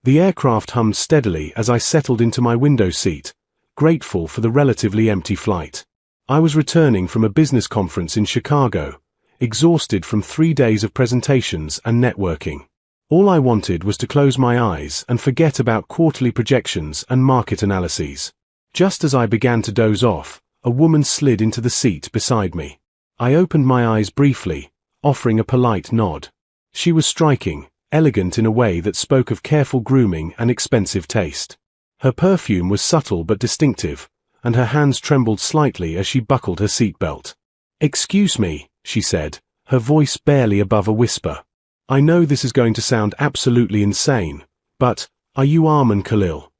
The aircraft hummed steadily as I settled into my window seat, grateful for the relatively empty flight. I was returning from a business conference in Chicago, exhausted from 3 days of presentations and networking. All I wanted was to close my eyes and forget about quarterly projections and market analyses. Just as I began to doze off, a woman slid into the seat beside me. I opened my eyes briefly, offering a polite nod. She was striking, elegant in a way that spoke of careful grooming and expensive taste. Her perfume was subtle but distinctive, and her hands trembled slightly as she buckled her seatbelt. "Excuse me," she said, her voice barely above a whisper. "I know this is going to sound absolutely insane, but are you Arman Khalil?"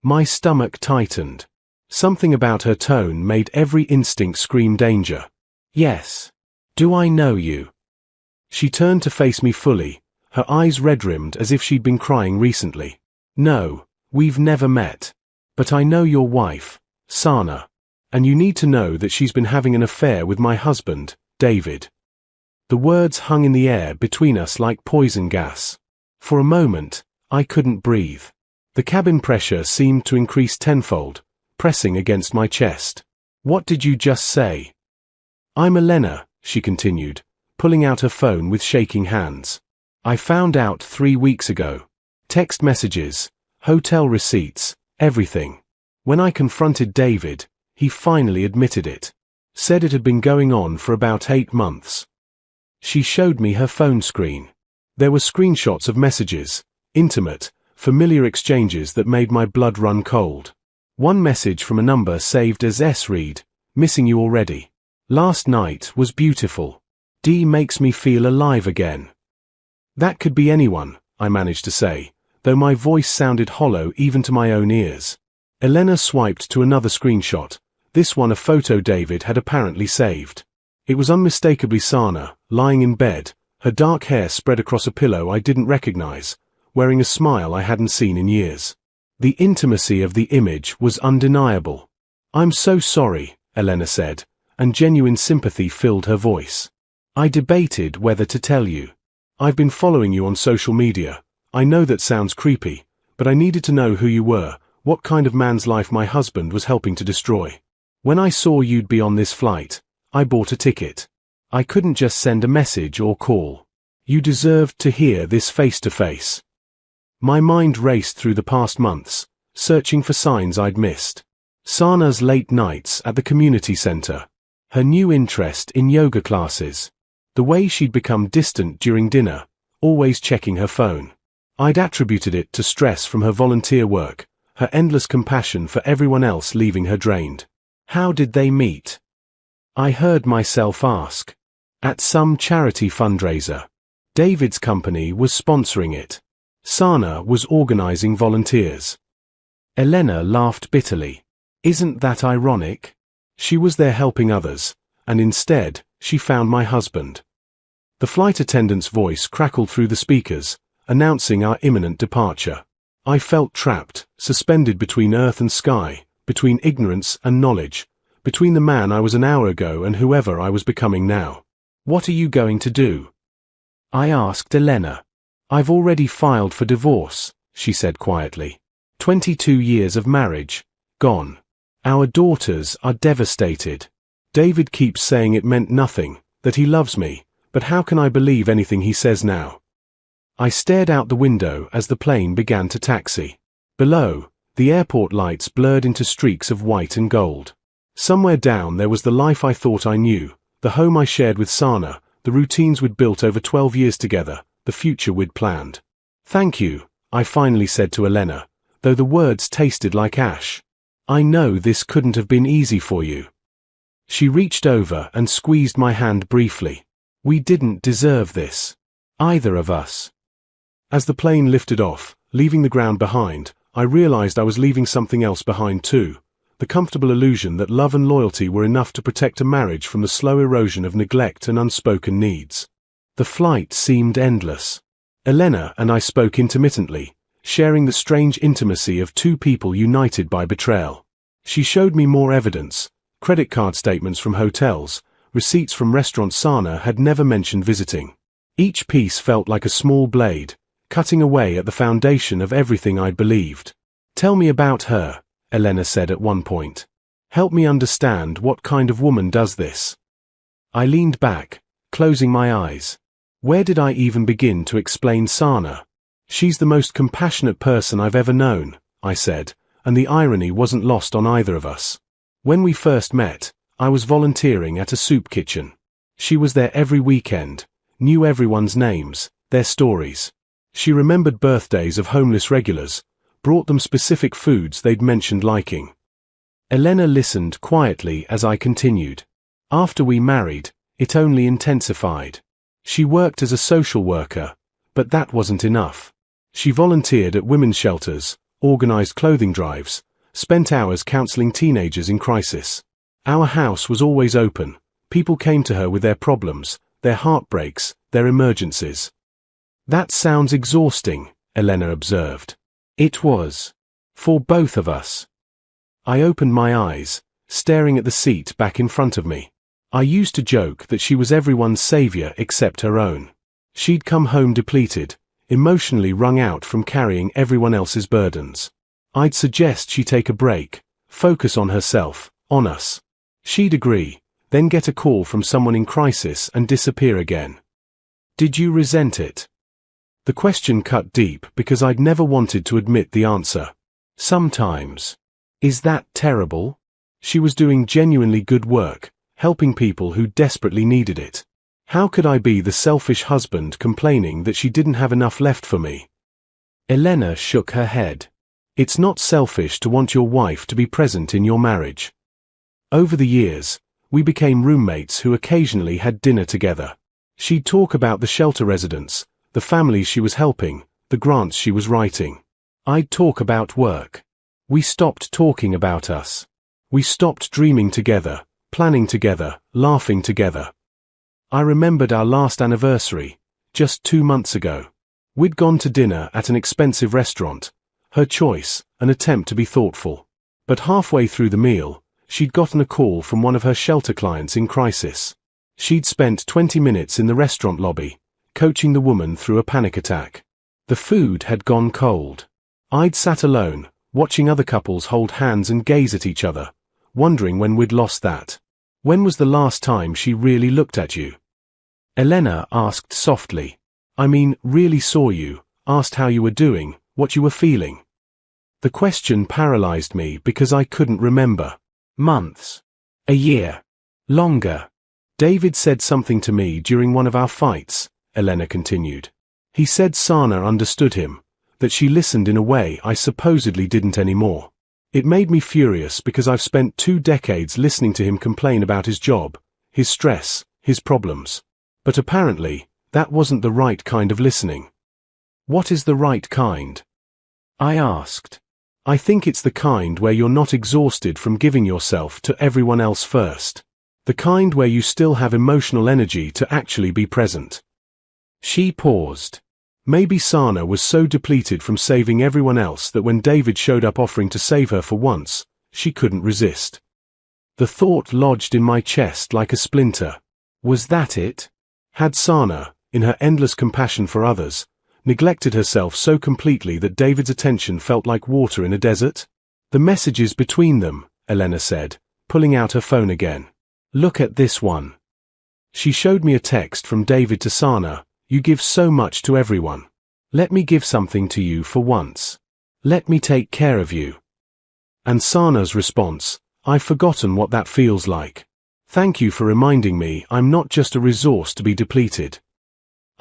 My stomach tightened. Something about her tone made every instinct scream danger. "Yes. Do I know you?" She turned to face me fully, her eyes red-rimmed as if she'd been crying recently. "No, we've never met. But I know your wife, Sana, and you need to know that she's been having an affair with my husband, David." The words hung in the air between us like poison gas. For a moment, I couldn't breathe. The cabin pressure seemed to increase tenfold, pressing against my chest. "What did you just say?" "I'm Elena," she continued, pulling out her phone with shaking hands. "I found out 3 weeks ago. Text messages, hotel receipts, everything. When I confronted David, he finally admitted it. Said it had been going on for about 8 months. She showed me her phone screen. There were screenshots of messages, intimate, familiar exchanges that made my blood run cold. One message from a number saved as S. Reed, "Missing you already. Last night was beautiful. D makes me feel alive again." That could be anyone, I managed to say, though my voice sounded hollow even to my own ears. Elena swiped to another screenshot, this one a photo David had apparently saved. It was unmistakably Sana, lying in bed, her dark hair spread across a pillow I didn't recognize, wearing a smile I hadn't seen in years. The intimacy of the image was undeniable. "I'm so sorry," Elena said, and genuine sympathy filled her voice. "I debated whether to tell you. I've been following you on social media. I know that sounds creepy, but I needed to know who you were, what kind of man's life my husband was helping to destroy. When I saw you'd be on this flight, I bought a ticket. I couldn't just send a message or call. You deserved to hear this face to face." My mind raced through the past months, searching for signs I'd missed. Sana's late nights at the community center. Her new interest in yoga classes. The way she'd become distant during dinner, always checking her phone. I'd attributed it to stress from her volunteer work, her endless compassion for everyone else leaving her drained. How did they meet? I heard myself ask. At some charity fundraiser. David's company was sponsoring it. Sana was organizing volunteers. Elena laughed bitterly. Isn't that ironic? She was there helping others, and instead, she found my husband. The flight attendant's voice crackled through the speakers, announcing our imminent departure. I felt trapped, suspended between earth and sky, between ignorance and knowledge, between the man I was an hour ago and whoever I was becoming now. "What are you going to do?" I asked Elena. "I've already filed for divorce," she said quietly. 22 years of marriage, gone. Our daughters are devastated. David keeps saying it meant nothing, that he loves me, but how can I believe anything he says now? I stared out the window as the plane began to taxi. Below, the airport lights blurred into streaks of white and gold. Somewhere down there was the life I thought I knew, the home I shared with Sana, the routines we'd built over 12 years together, the future we'd planned. "Thank you," I finally said to Elena, though the words tasted like ash. "I know this couldn't have been easy for you." She reached over and squeezed my hand briefly. "We didn't deserve this. Either of us." As the plane lifted off, leaving the ground behind, I realized I was leaving something else behind too. The comfortable illusion that love and loyalty were enough to protect a marriage from the slow erosion of neglect and unspoken needs. The flight seemed endless. Elena and I spoke intermittently, sharing the strange intimacy of two people united by betrayal. She showed me more evidence, credit card statements from hotels, receipts from restaurants Sana had never mentioned visiting. Each piece felt like a small blade, cutting away at the foundation of everything I'd believed. "Tell me about her," Elena said at one point. "Help me understand what kind of woman does this." I leaned back, closing my eyes. Where did I even begin to explain Sana? "She's the most compassionate person I've ever known," I said, and the irony wasn't lost on either of us. When we first met, I was volunteering at a soup kitchen. She was there every weekend, knew everyone's names, their stories. She remembered birthdays of homeless regulars, brought them specific foods they'd mentioned liking. Elena listened quietly as I continued. After we married, it only intensified. She worked as a social worker, but that wasn't enough. She volunteered at women's shelters, organized clothing drives, spent hours counseling teenagers in crisis. Our house was always open. People came to her with their problems, their heartbreaks, their emergencies. "That sounds exhausting," Elena observed. It was. For both of us. I opened my eyes, staring at the seat back in front of me. I used to joke that she was everyone's savior except her own. She'd come home depleted, emotionally wrung out from carrying everyone else's burdens. I'd suggest she take a break, focus on herself, on us. She'd agree, then get a call from someone in crisis and disappear again. Did you resent it? The question cut deep because I'd never wanted to admit the answer. Sometimes. Is that terrible? She was doing genuinely good work, helping people who desperately needed it. How could I be the selfish husband complaining that she didn't have enough left for me? Elena shook her head. It's not selfish to want your wife to be present in your marriage. Over the years, we became roommates who occasionally had dinner together. She'd talk about the shelter residents, the families she was helping, the grants she was writing. I'd talk about work. We stopped talking about us. We stopped dreaming together, planning together, laughing together. I remembered our last anniversary, just 2 months ago. We'd gone to dinner at an expensive restaurant. Her choice, an attempt to be thoughtful. But halfway through the meal, she'd gotten a call from one of her shelter clients in crisis. She'd spent 20 minutes in the restaurant lobby, coaching the woman through a panic attack. The food had gone cold. I'd sat alone, watching other couples hold hands and gaze at each other, wondering when we'd lost that. When was the last time she really looked at you? Elena asked softly. I mean, really saw you, asked how you were doing, what you were feeling. The question paralyzed me because I couldn't remember. Months. A year. Longer. David said something to me during one of our fights, Elena continued. He said Sana understood him, that she listened in a way I supposedly didn't anymore. It made me furious because I've spent 2 decades listening to him complain about his job, his stress, his problems. But apparently, that wasn't the right kind of listening. What is the right kind? I asked. I think it's the kind where you're not exhausted from giving yourself to everyone else first. The kind where you still have emotional energy to actually be present. She paused. Maybe Sana was so depleted from saving everyone else that when David showed up offering to save her for once, she couldn't resist. The thought lodged in my chest like a splinter. Was that it? Had Sana, in her endless compassion for others, neglected herself so completely that David's attention felt like water in a desert? The messages between them, Elena said, pulling out her phone again. Look at this one. She showed me a text from David to Sana. You give so much to everyone. Let me give something to you for once. Let me take care of you. And Sana's response, I've forgotten what that feels like. Thank you for reminding me I'm not just a resource to be depleted.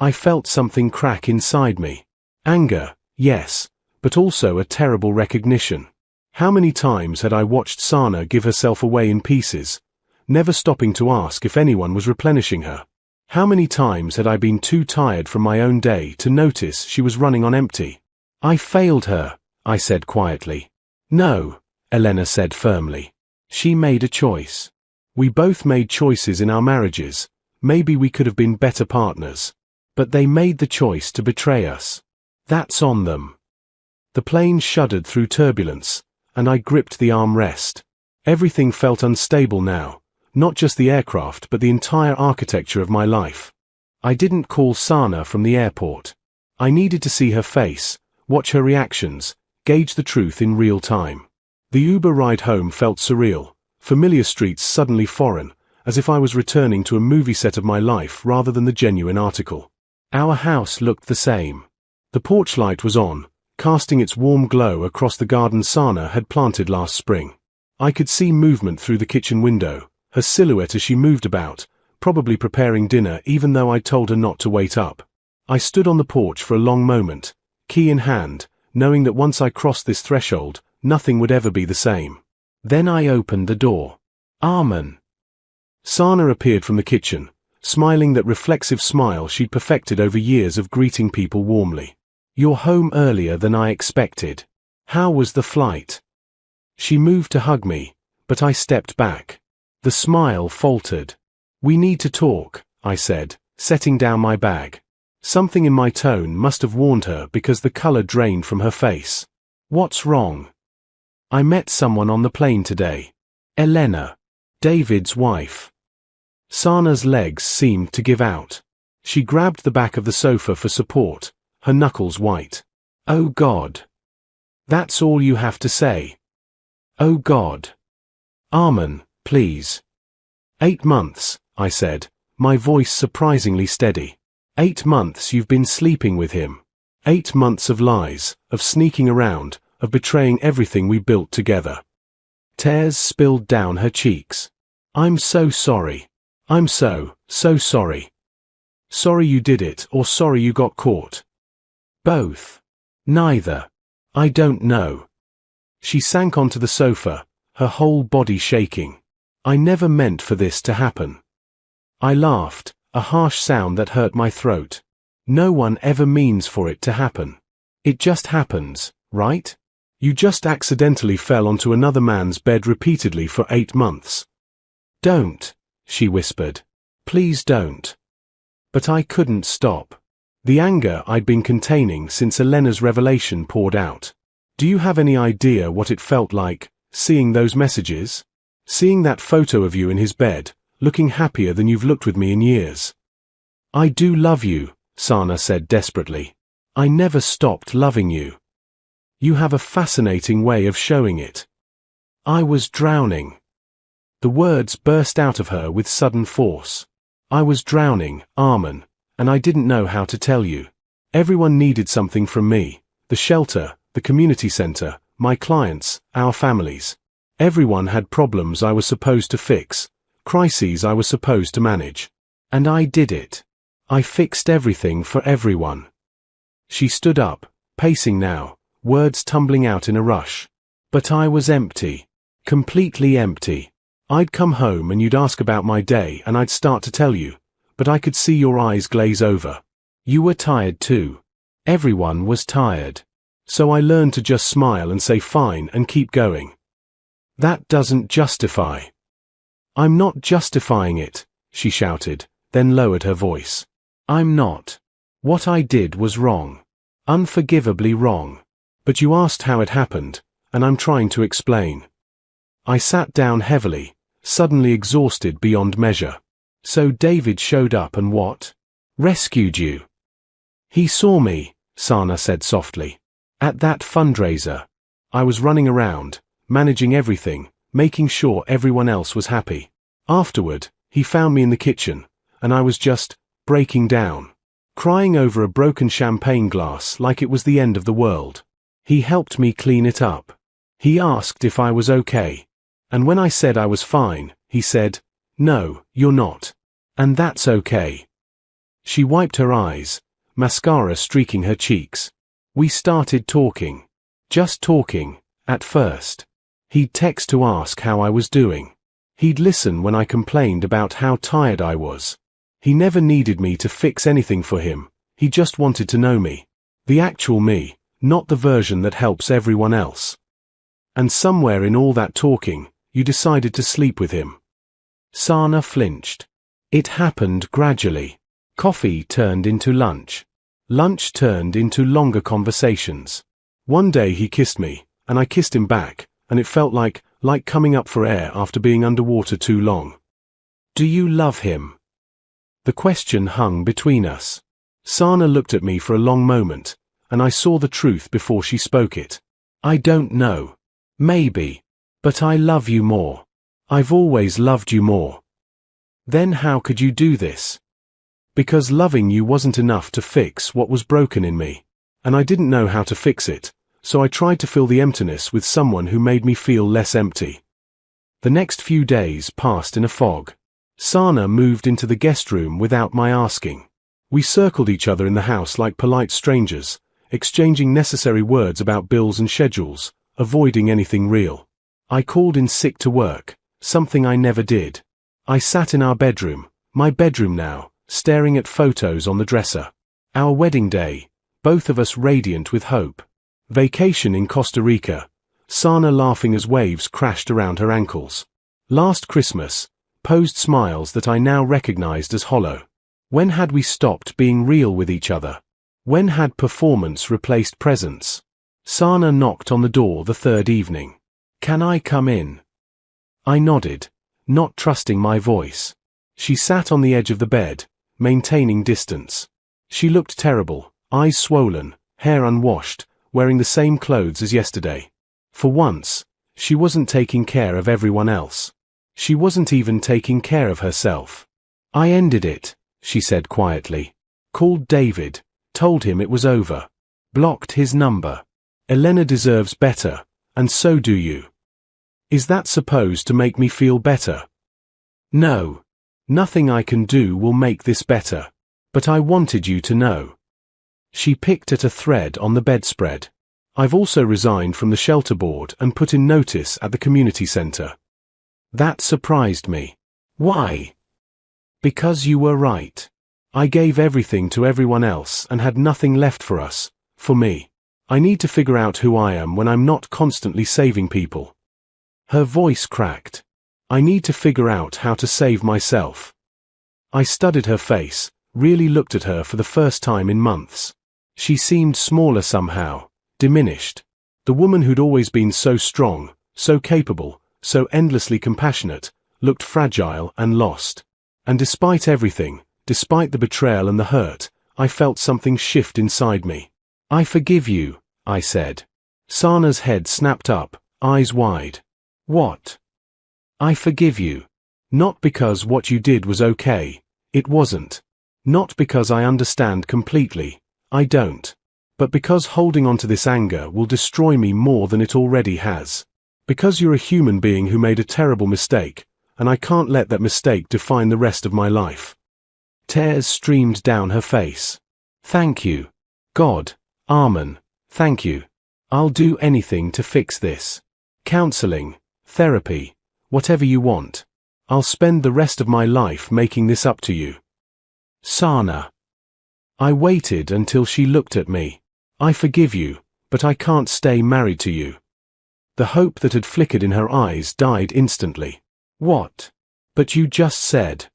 I felt something crack inside me. Anger, yes, but also a terrible recognition. How many times had I watched Sana give herself away in pieces, never stopping to ask if anyone was replenishing her? How many times had I been too tired from my own day to notice she was running on empty? I failed her, I said quietly. No, Elena said firmly. She made a choice. We both made choices in our marriages. Maybe we could have been better partners. But they made the choice to betray us. That's on them. The plane shuddered through turbulence, and I gripped the armrest. Everything felt unstable now. Not just the aircraft but the entire architecture of my life. I didn't call Sana from the airport. I needed to see her face, watch her reactions, gauge the truth in real time. The Uber ride home felt surreal, familiar streets suddenly foreign, as if I was returning to a movie set of my life rather than the genuine article. Our house looked the same. The porch light was on, casting its warm glow across the garden Sana had planted last spring. I could see movement through the kitchen window, her silhouette as she moved about, probably preparing dinner even though I'd told her not to wait up. I stood on the porch for a long moment, key in hand, knowing that once I crossed this threshold, nothing would ever be the same. Then I opened the door. Arman. Sana appeared from the kitchen, smiling that reflexive smile she'd perfected over years of greeting people warmly. You're home earlier than I expected. How was the flight? She moved to hug me, but I stepped back. The smile faltered. We need to talk, I said, setting down my bag. Something in my tone must have warned her because the color drained from her face. What's wrong? I met someone on the plane today. Elena, David's wife. Sana's legs seemed to give out. She grabbed the back of the sofa for support, her knuckles white. Oh God. That's all you have to say. Oh God. Arman, please. 8 months, I said, my voice surprisingly steady. 8 months you've been sleeping with him. 8 months of lies, of sneaking around, of betraying everything we built together. Tears spilled down her cheeks. I'm so sorry. I'm so sorry. Sorry you did it or sorry you got caught. Both. Neither. I don't know. She sank onto the sofa, her whole body shaking. I never meant for this to happen. I laughed, a harsh sound that hurt my throat. No one ever means for it to happen. It just happens, right? You just accidentally fell onto another man's bed repeatedly for 8 months. Don't, she whispered. Please don't. But I couldn't stop. The anger I'd been containing since Elena's revelation poured out. Do you have any idea what it felt like, seeing those messages? Seeing that photo of you in his bed, looking happier than you've looked with me in years. I do love you, Sana said desperately. I never stopped loving you. You have a fascinating way of showing it. I was drowning. The words burst out of her with sudden force. I was drowning, Arman, and I didn't know how to tell you. Everyone needed something from me. The shelter, the community center, my clients, our families. Everyone had problems I was supposed to fix, crises I was supposed to manage. And I did it. I fixed everything for everyone. She stood up, pacing now, words tumbling out in a rush. But I was empty. Completely empty. I'd come home and you'd ask about my day and I'd start to tell you, but I could see your eyes glaze over. You were tired too. Everyone was tired. So I learned to just smile and say fine and keep going. That doesn't justify. I'm not justifying it, she shouted, then lowered her voice. I'm not. What I did was wrong. Unforgivably wrong. But you asked how it happened, and I'm trying to explain. I sat down heavily, suddenly exhausted beyond measure. So David showed up and what? Rescued you. He saw me, Sana said softly. At that fundraiser. I was running around, managing everything, making sure everyone else was happy. Afterward, he found me in the kitchen, and I was just breaking down, crying over a broken champagne glass like it was the end of the world. He helped me clean it up. He asked if I was okay. And when I said I was fine, he said, "No, you're not. And that's okay." She wiped her eyes, mascara streaking her cheeks. We started talking. Just talking, at first. He'd text to ask how I was doing. He'd listen when I complained about how tired I was. He never needed me to fix anything for him, he just wanted to know me. The actual me, not the version that helps everyone else. And somewhere in all that talking, you decided to sleep with him. Sana flinched. It happened gradually. Coffee turned into lunch. Lunch turned into longer conversations. One day he kissed me, and I kissed him back, and it felt like coming up for air after being underwater too long. Do you love him? The question hung between us. Sana looked at me for a long moment, and I saw the truth before she spoke it. I don't know. Maybe. But I love you more. I've always loved you more. Then how could you do this? Because loving you wasn't enough to fix what was broken in me. And I didn't know how to fix it, so I tried to fill the emptiness with someone who made me feel less empty. The next few days passed in a fog. Sana moved into the guest room without my asking. We circled each other in the house like polite strangers, exchanging necessary words about bills and schedules, avoiding anything real. I called in sick to work, something I never did. I sat in our bedroom, my bedroom now, staring at photos on the dresser. Our wedding day, both of us radiant with hope. Vacation in Costa Rica, Sana laughing as waves crashed around her ankles. Last Christmas, posed smiles that I now recognized as hollow. When had we stopped being real with each other? When had performance replaced presence? Sana knocked on the door the third evening. "Can I come in?" I nodded, not trusting my voice. She sat on the edge of the bed, maintaining distance. She looked terrible, eyes swollen, hair unwashed, wearing the same clothes as yesterday. For once, she wasn't taking care of everyone else. She wasn't even taking care of herself. "I ended it," she said quietly. "Called David, told him it was over. Blocked his number. Elena deserves better, and so do you." Is that supposed to make me feel better? No. Nothing I can do will make this better. But I wanted you to know. She picked at a thread on the bedspread. "I've also resigned from the shelter board and put in notice at the community center." That surprised me. "Why?" "Because you were right. I gave everything to everyone else and had nothing left for us, for me. I need to figure out who I am when I'm not constantly saving people." Her voice cracked. "I need to figure out how to save myself." I studied her face, really looked at her for the first time in months. She seemed smaller somehow, diminished. The woman who'd always been so strong, so capable, so endlessly compassionate, looked fragile and lost. And despite everything, despite the betrayal and the hurt, I felt something shift inside me. "I forgive you," I said. Sana's head snapped up, eyes wide. "What?" "I forgive you. Not because what you did was okay. It wasn't. Not because I understand completely. I don't. But because holding on to this anger will destroy me more than it already has. Because you're a human being who made a terrible mistake, and I can't let that mistake define the rest of my life." Tears streamed down her face. "Thank you. God, Amen. Thank you. I'll do anything to fix this. Counseling, therapy, whatever you want. I'll spend the rest of my life making this up to you." "Sana." I waited until she looked at me. "I forgive you, but I can't stay married to you." The hope that had flickered in her eyes died instantly. "What?" "But you just said."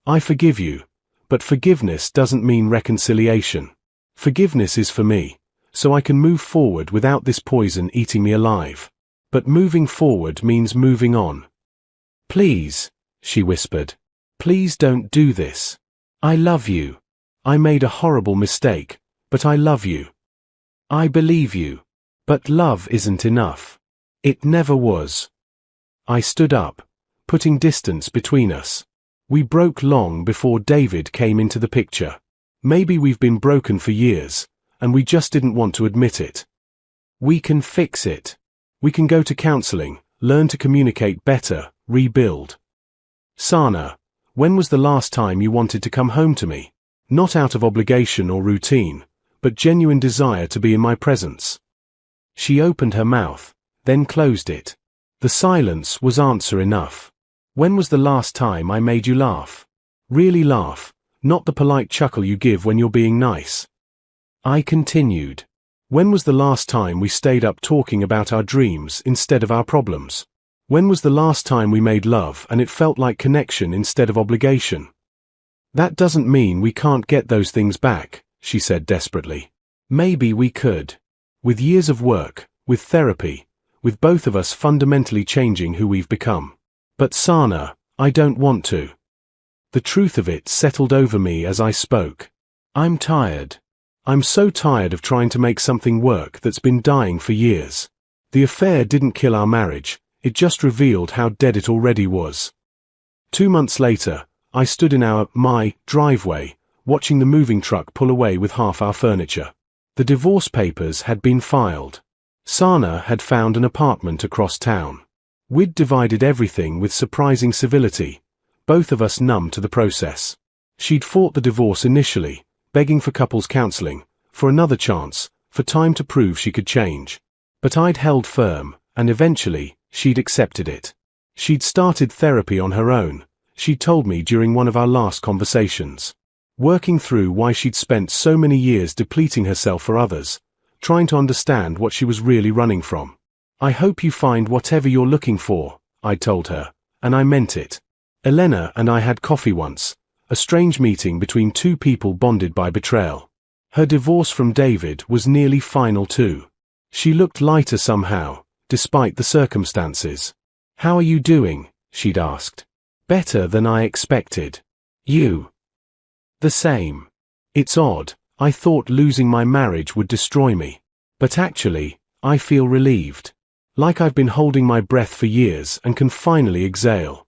"I forgive you, but forgiveness doesn't mean reconciliation. Forgiveness is for me, so I can move forward without this poison eating me alive. But moving forward means moving on." "Please," she whispered. "Please don't do this. I love you. I made a horrible mistake, but I love you. I believe you. But love isn't enough. It never was." I stood up, putting distance between us. We broke long before David came into the picture. Maybe we've been broken for years, and we just didn't want to admit it. We can fix it. We can go to counseling, learn to communicate better, rebuild. "Sana, when was the last time you wanted to come home to me? Not out of obligation or routine, but genuine desire to be in my presence." She opened her mouth, then closed it. The silence was answer enough. "When was the last time I made you laugh? Really laugh, not the polite chuckle you give when you're being nice?" I continued. "When was the last time we stayed up talking about our dreams instead of our problems? When was the last time we made love and it felt like connection instead of obligation?" "That doesn't mean we can't get those things back," she said desperately. "Maybe we could. With years of work, with therapy, with both of us fundamentally changing who we've become. But Sana, I don't want to." The truth of it settled over me as I spoke. I'm tired. I'm so tired of trying to make something work that's been dying for years. The affair didn't kill our marriage, it just revealed how dead it already was. 2 months later, I stood in my driveway, watching the moving truck pull away with half our furniture. The divorce papers had been filed. Sana had found an apartment across town. We'd divided everything with surprising civility, both of us numb to the process. She'd fought the divorce initially, begging for couples counseling, for another chance, for time to prove she could change. But I'd held firm, and eventually, she'd accepted it. She'd started therapy on her own, she told me during one of our last conversations. Working through why she'd spent so many years depleting herself for others, trying to understand what she was really running from. I hope you find whatever you're looking for, I told her, and I meant it. Elena and I had coffee once, a strange meeting between two people bonded by betrayal. Her divorce from David was nearly final too. She looked lighter somehow, despite the circumstances. How are you doing? She'd asked. Better than I expected. You? The same. It's odd, I thought losing my marriage would destroy me. But actually, I feel relieved. Like I've been holding my breath for years and can finally exhale.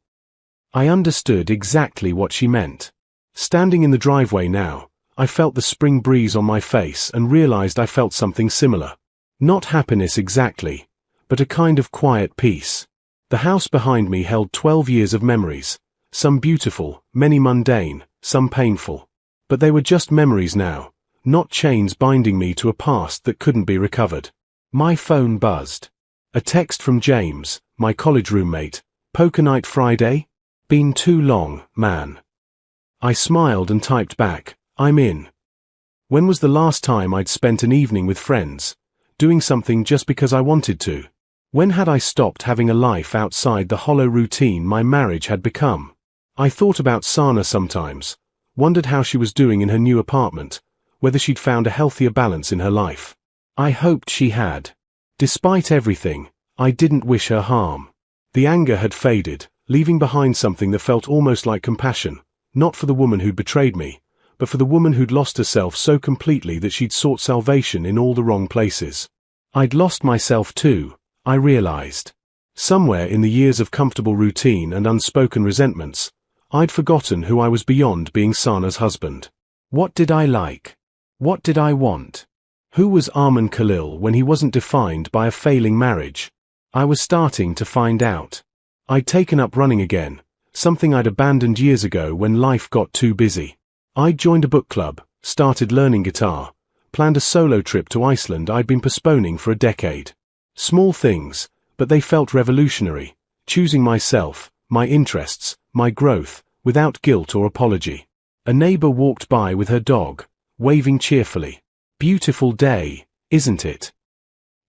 I understood exactly what she meant. Standing in the driveway now, I felt the spring breeze on my face and realized I felt something similar. Not happiness exactly, but a kind of quiet peace. The house behind me held 12 years of memories, some beautiful, many mundane, some painful. But they were just memories now, not chains binding me to a past that couldn't be recovered. My phone buzzed. A text from James, my college roommate. Poker night Friday? Been too long, man. I smiled and typed back, I'm in. When was the last time I'd spent an evening with friends, doing something just because I wanted to? When had I stopped having a life outside the hollow routine my marriage had become? I thought about Sana sometimes, wondered how she was doing in her new apartment, whether she'd found a healthier balance in her life. I hoped she had. Despite everything, I didn't wish her harm. The anger had faded, leaving behind something that felt almost like compassion, not for the woman who'd betrayed me, but for the woman who'd lost herself so completely that she'd sought salvation in all the wrong places. I'd lost myself too, I realized. Somewhere in the years of comfortable routine and unspoken resentments, I'd forgotten who I was beyond being Sana's husband. What did I like? What did I want? Who was Arman Khalil when he wasn't defined by a failing marriage? I was starting to find out. I'd taken up running again, something I'd abandoned years ago when life got too busy. I'd joined a book club, started learning guitar, planned a solo trip to Iceland I'd been postponing for a decade. Small things, but they felt revolutionary, choosing myself, my interests, my growth, without guilt or apology. A neighbor walked by with her dog, waving cheerfully. Beautiful day, isn't it?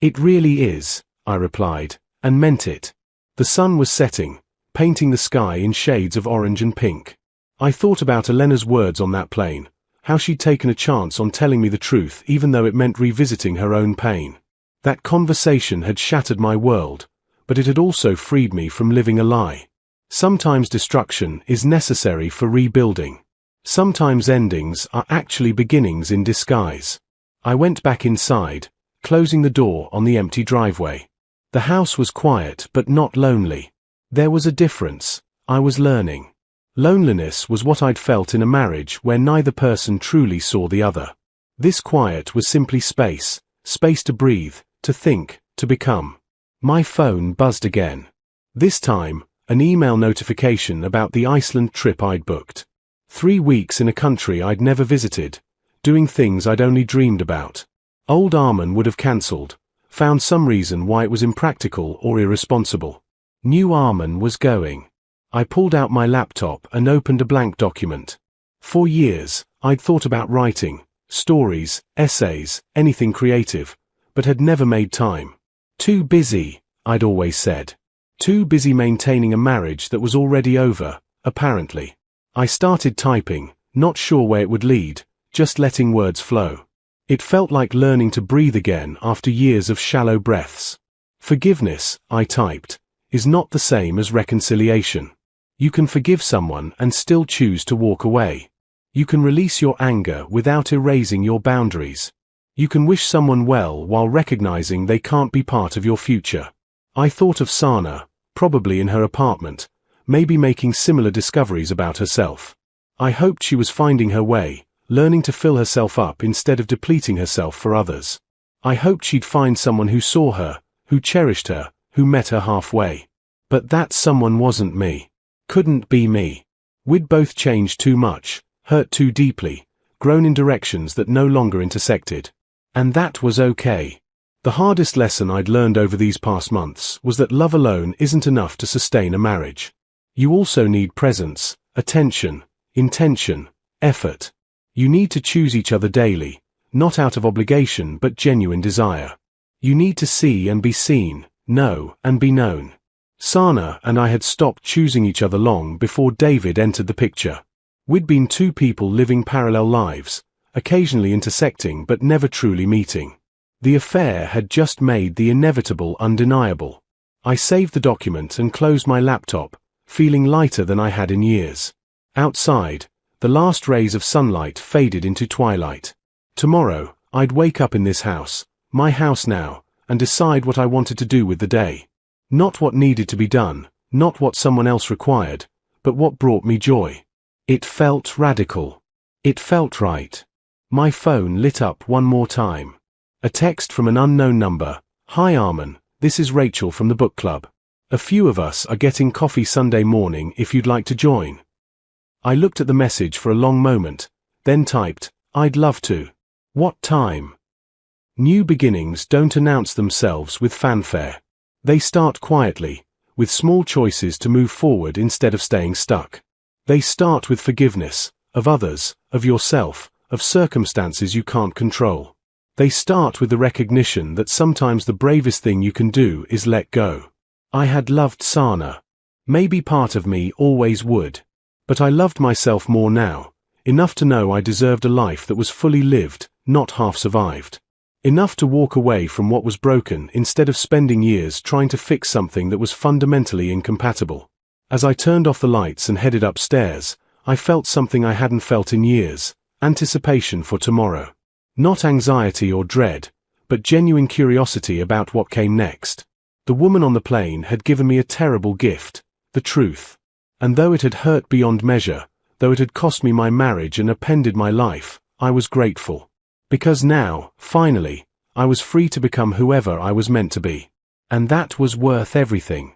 It really is, I replied, and meant it. The sun was setting, painting the sky in shades of orange and pink. I thought about Elena's words on that plane, how she'd taken a chance on telling me the truth even though it meant revisiting her own pain. That conversation had shattered my world, but it had also freed me from living a lie. Sometimes destruction is necessary for rebuilding. Sometimes endings are actually beginnings in disguise. I went back inside, closing the door on the empty driveway. The house was quiet but not lonely. There was a difference. I was learning. Loneliness was what I'd felt in a marriage where neither person truly saw the other. This quiet was simply space, space to breathe, to think, to become. My phone buzzed again. This time, an email notification about the Iceland trip I'd booked. 3 weeks in a country I'd never visited, doing things I'd only dreamed about. Old Arman would have cancelled, found some reason why it was impractical or irresponsible. New Arman was going. I pulled out my laptop and opened a blank document. For years, I'd thought about writing, stories, essays, anything creative, but had never made time. Too busy, I'd always said. Too busy maintaining a marriage that was already over, apparently. I started typing, not sure where it would lead, just letting words flow. It felt like learning to breathe again after years of shallow breaths. Forgiveness, I typed, is not the same as reconciliation. You can forgive someone and still choose to walk away. You can release your anger without erasing your boundaries. You can wish someone well while recognizing they can't be part of your future. I thought of Sana, probably in her apartment, maybe making similar discoveries about herself. I hoped she was finding her way, learning to fill herself up instead of depleting herself for others. I hoped she'd find someone who saw her, who cherished her, who met her halfway. But that someone wasn't me. Couldn't be me. We'd both changed too much, hurt too deeply, grown in directions that no longer intersected. And that was okay. The hardest lesson I'd learned over these past months was that love alone isn't enough to sustain a marriage. You also need presence, attention, intention, effort. You need to choose each other daily, not out of obligation but genuine desire. You need to see and be seen, know and be known. Sana and I had stopped choosing each other long before David entered the picture. We'd been two people living parallel lives, occasionally intersecting but never truly meeting. The affair had just made the inevitable undeniable. I saved the document and closed my laptop, feeling lighter than I had in years. Outside, the last rays of sunlight faded into twilight. Tomorrow, I'd wake up in this house, my house now, and decide what I wanted to do with the day. Not what needed to be done, not what someone else required, but what brought me joy. It felt radical. It felt right. My phone lit up one more time. A text from an unknown number. Hi Armin, this is Rachel from the book club. A few of us are getting coffee Sunday morning if you'd like to join. I looked at the message for a long moment, then typed, I'd love to. What time? New beginnings don't announce themselves with fanfare. They start quietly, with small choices to move forward instead of staying stuck. They start with forgiveness, of others, of yourself, of circumstances you can't control. They start with the recognition that sometimes the bravest thing you can do is let go. I had loved Sana. Maybe part of me always would. But I loved myself more now, enough to know I deserved a life that was fully lived, not half survived. Enough to walk away from what was broken instead of spending years trying to fix something that was fundamentally incompatible. As I turned off the lights and headed upstairs, I felt something I hadn't felt in years, anticipation for tomorrow. Not anxiety or dread, but genuine curiosity about what came next. The woman on the plane had given me a terrible gift, the truth. And though it had hurt beyond measure, though it had cost me my marriage and upended my life, I was grateful. Because now, finally, I was free to become whoever I was meant to be. And that was worth everything.